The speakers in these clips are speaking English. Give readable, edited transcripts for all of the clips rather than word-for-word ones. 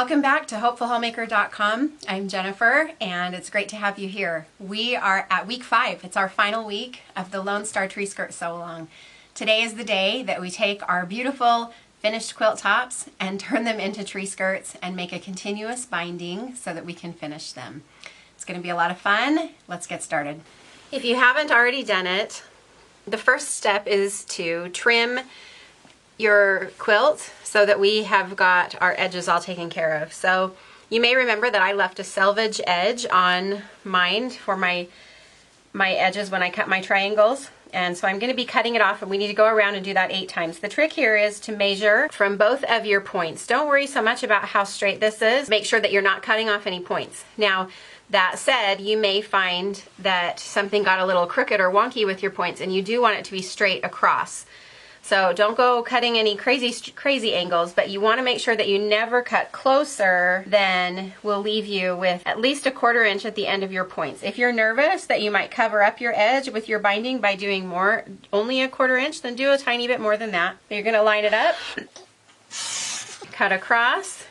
Welcome back to HopefulHomemaker.com. I'm Jennifer, and it's great to have you here. We are at week 5. It's our final week of the Lone Star Tree Skirt Sew Along. Today is the day that we take our beautiful finished quilt tops and turn them into tree skirts and make a continuous binding so that we can finish them. It's going to be a lot of fun. Let's get started. If you haven't already done it, the first step is to trim your quilt so that we have got our edges all taken care of. So you may remember that I left a selvage edge on mine for my edges when I cut my triangles. And so I'm going to be cutting it off, and we need to go around and do that 8 times. The trick here is to measure from both of your points. Don't worry so much about how straight this is. Make sure that you're not cutting off any points. Now, that said, you may find that something got a little crooked or wonky with your points, and you do want it to be straight across. So don't go cutting any crazy angles, but you want to make sure that you never cut closer than will leave you with at least a 1/4 inch at the end of your points. If you're nervous that you might cover up your edge with your binding by doing more, only a 1/4 inch, then do a tiny bit more than that. You're going to line it up, cut across.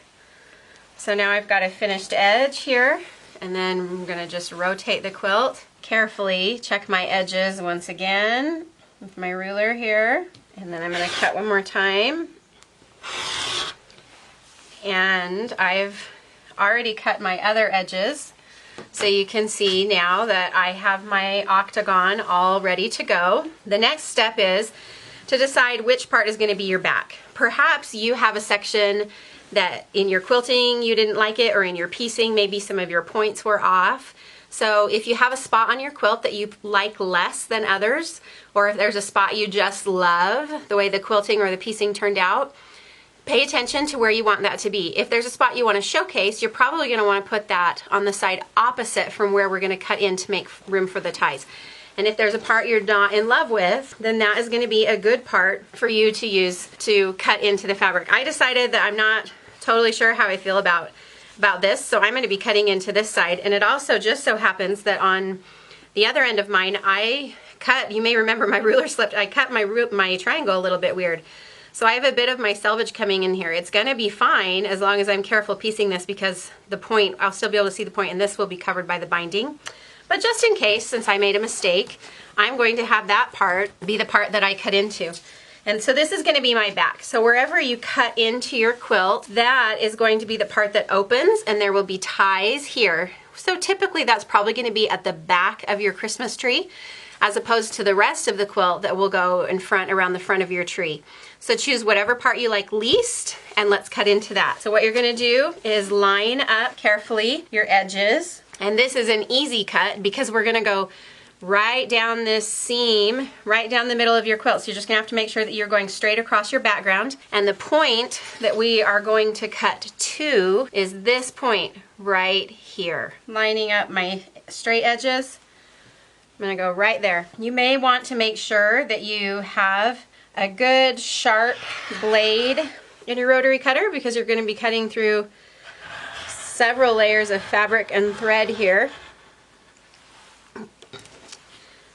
So now I've got a finished edge here, and then I'm going to just rotate the quilt. Carefully check my edges once again with my ruler here. And then I'm going to cut one more time. And I've already cut my other edges. So you can see now that I have my octagon all ready to go. The next step is to decide which part is going to be your back. Perhaps you have a section that in your quilting you didn't like it, or in your piecing maybe some of your points were off. So if you have a spot on your quilt that you like less than others, or if there's a spot you just love the way the quilting or the piecing turned out, pay attention to where you want that to be. If there's a spot you want to showcase, you're probably going to want to put that on the side opposite from where we're going to cut in to make room for the ties. And if there's a part you're not in love with, then that is going to be a good part for you to use to cut into the fabric. I decided that I'm not totally sure how I feel about this, so I'm going to be cutting into this side. And it also just so happens that on the other end of mine, I cut, you may remember my ruler slipped, I cut my triangle a little bit weird. So I have a bit of my selvage coming in here. It's going to be fine as long as I'm careful piecing this, because the point, I'll still be able to see the point, and this will be covered by the binding. But just in case, since I made a mistake, I'm going to have that part be the part that I cut into. And so this is going to be my back. So wherever you cut into your quilt, that is going to be the part that opens, and there will be ties here. So typically that's probably going to be at the back of your Christmas tree, as opposed to the rest of the quilt that will go in front, around the front of your tree. So choose whatever part you like least, and let's cut into that. So what you're going to do is line up carefully your edges. And this is an easy cut because we're going to go right down this seam, right down the middle of your quilt. So you're just going to have to make sure that you're going straight across your background. And the point that we are going to cut to is this point right here. Lining up my straight edges, I'm going to go right there. You may want to make sure that you have a good sharp blade in your rotary cutter, because you're going to be cutting through several layers of fabric and thread here.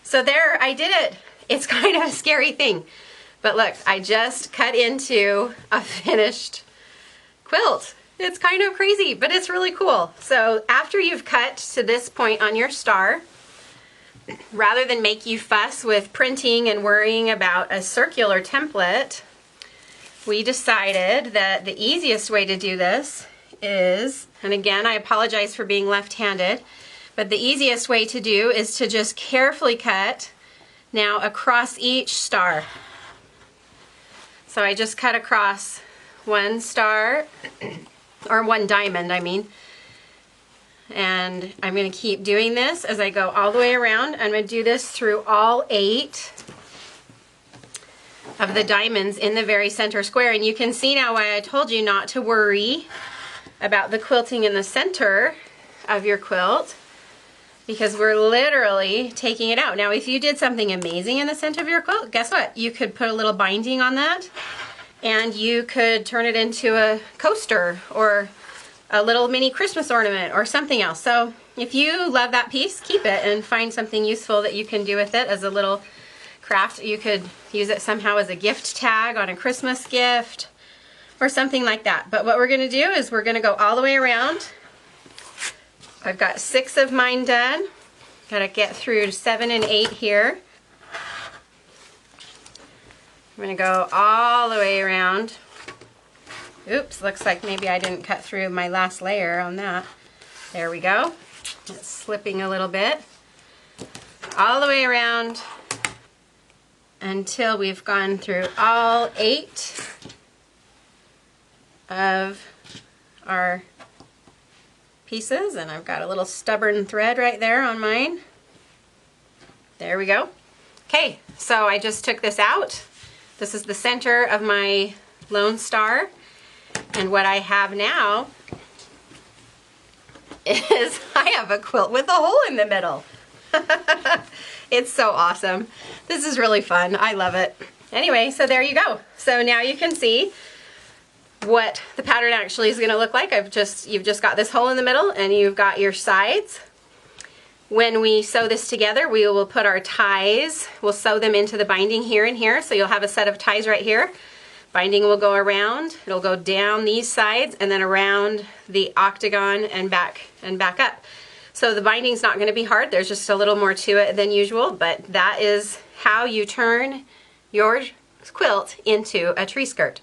So there, I did it. It's kind of a scary thing. But look, I just cut into a finished quilt. It's kind of crazy, but it's really cool. So after you've cut to this point on your star, rather than make you fuss with printing and worrying about a circular template, we decided that the easiest way to do this is, and again, I apologize for being left-handed, but the easiest way to do is to just carefully cut now across each star. So I just cut across one star, or one diamond, I mean. And I'm going to keep doing this as I go all the way around. I'm going to do this through all 8 of the diamonds in the very center square. And you can see now why I told you not to worry about the quilting in the center of your quilt, because we're literally taking it out. Now, if you did something amazing in the center of your quilt, guess what? You could put a little binding on that, and you could turn it into a coaster or a little mini Christmas ornament or something else. So if you love that piece, keep it and find something useful that you can do with it as a little craft. You could use it somehow as a gift tag on a Christmas gift, or something like that. But what we're gonna do is we're gonna go all the way around. I've got 6 of mine done. Gotta get through 7 and 8 here. I'm gonna go all the way around. Oops, looks like maybe I didn't cut through my last layer on that. There we go. It's slipping a little bit. All the way around until we've gone through all 8 of our pieces, and I've got a little stubborn thread right there on mine. There we go. Okay, so I just took this out. This is the center of my Lone Star, and what I have now is I have a quilt with a hole in the middle. It's so awesome. This is really fun. I love it. Anyway, so there you go. So now you can see what the pattern actually is going to look like. You've just got this hole in the middle, and you've got your sides. When we sew this together, we will put our ties, we'll sew them into the binding here and here, so you'll have a set of ties right here. Binding will go around, it'll go down these sides and then around the octagon and back up. So the binding's not going to be hard, there's just a little more to it than usual, but that is how you turn your quilt into a tree skirt.